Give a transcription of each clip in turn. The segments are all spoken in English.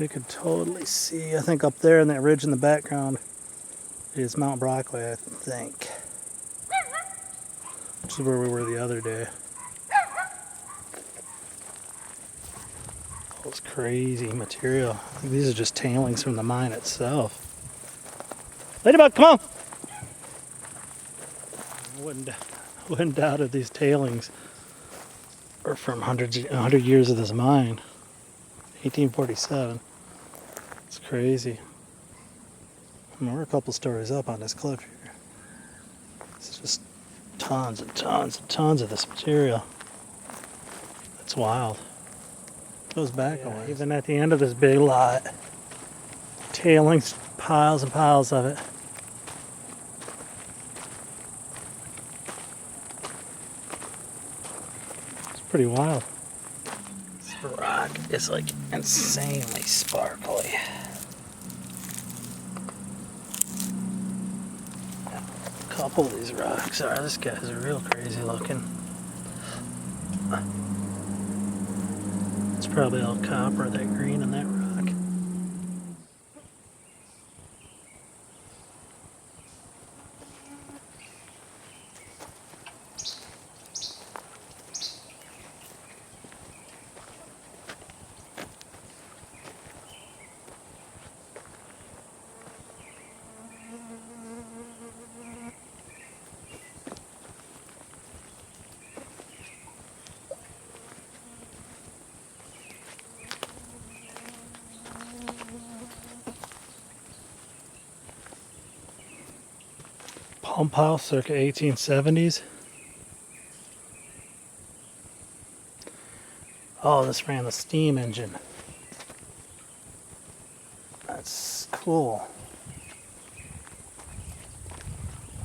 you could totally see, I think up there in that ridge in the background is Mount Brockway, I think. Which is where we were the other day. All this crazy material. I think these are just tailings from the mine itself. Ladybug, come on! I wouldn't doubt if these tailings are from 100 years of this mine. 1847. It's crazy. And we're a couple stories up on this cliff here. It's just tons and tons and tons of this material. It's wild. It goes back a ways. Even at the end of this big lot, tailings, piles and piles of it. It's pretty wild. This rock is like insanely sparkly. A couple of these rocks are. This guy's real crazy looking. It's probably all copper, that green and that rock. Pump house circa 1870s. Oh, this ran the steam engine. That's cool.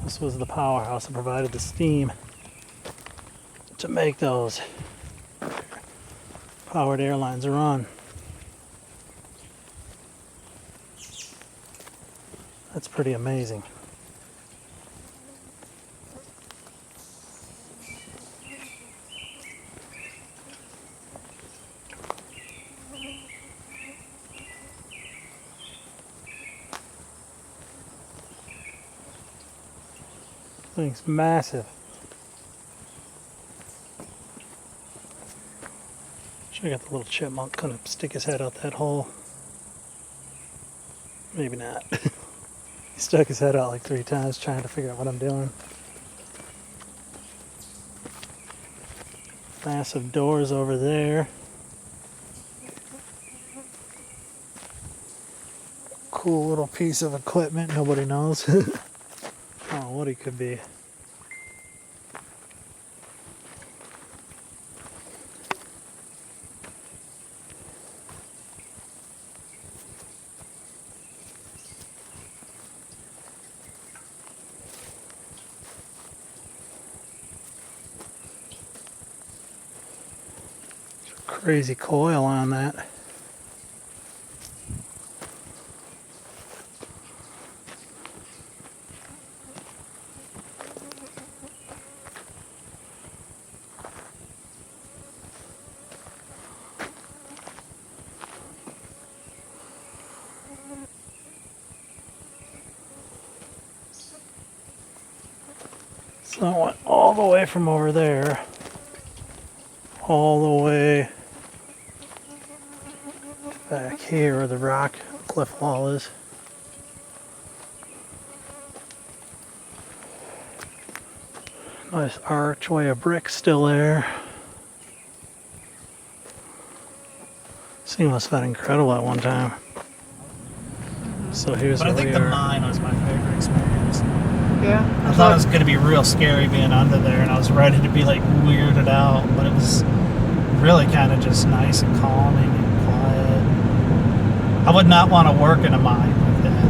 This was the powerhouse that provided the steam to make those powered airlines run. That's pretty amazing. Thing's massive. Should have got the little chipmunk couldn't stick his head out that hole. Maybe not. He stuck his head out like 3 times trying to figure out what I'm doing. Massive doors over there. Cool little piece of equipment nobody knows. I don't know what he could be. Crazy coil on that. So I went all the way from over there, all the way back here where the rock cliff wall is. Nice archway of brick still there. This thing must have been incredible at one time. So here's where we are. But I think the mine was my favorite experience. Yeah. I thought it was going to be real scary being under there, and I was ready to be like weirded out, but it was really kind of just nice and calming and quiet. I would not want to work in a mine like that,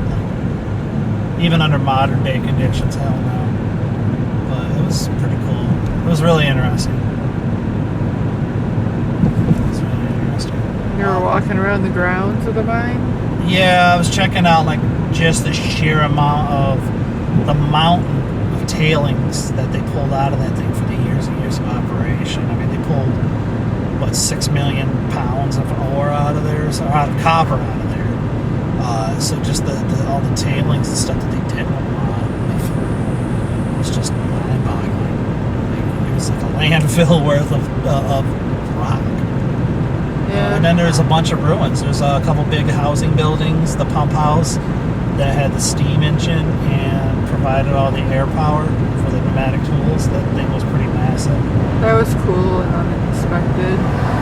like, even under modern day conditions. Hell no. But it was pretty cool. It was really interesting. It was really interesting. You were walking around the grounds of the mine? Yeah, I was checking out like just the sheer amount of the mountain of tailings that they pulled out of that thing for the years and years of operation. I mean, they pulled what, 6 million pounds of ore out of there, so out of copper out of there. So just all the tailings and stuff that they did was just mind-boggling. It was like a landfill worth of rock. Yeah. And then there's a bunch of ruins. There's a couple big housing buildings, the pump house that had the steam engine and provided all the air power for the pneumatic tools. That thing was pretty massive. That was cool and unexpected.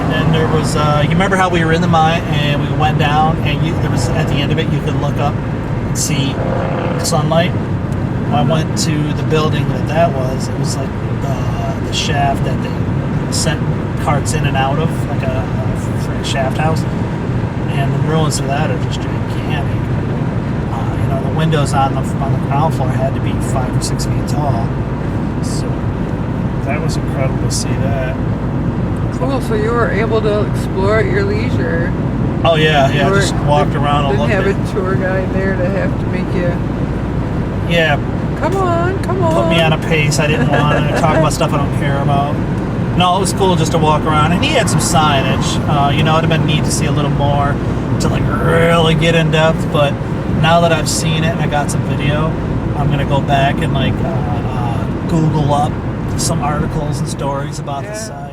And then there was, you remember how we were in the mine and we went down and there was, at the end of it, you could look up and see sunlight? I went to the building that was. It was like the shaft that they sent carts in and out of, like a shaft house. And the ruins of that are just gigantic. The windows on the ground floor had to be 5 or 6 feet tall. So that was incredible to see that. Cool. So you were able to explore at your leisure. Oh yeah, just walked around and looked. Didn't have a tour guide there to have to make you. Yeah. Come on. Put me on a pace I didn't want to talk about stuff I don't care about. No, it was cool just to walk around, and he had some signage. It'd have been neat to see a little more to like really get in depth, but now that I've seen it and I got some video, I'm gonna go back and Google up some articles and stories about the site.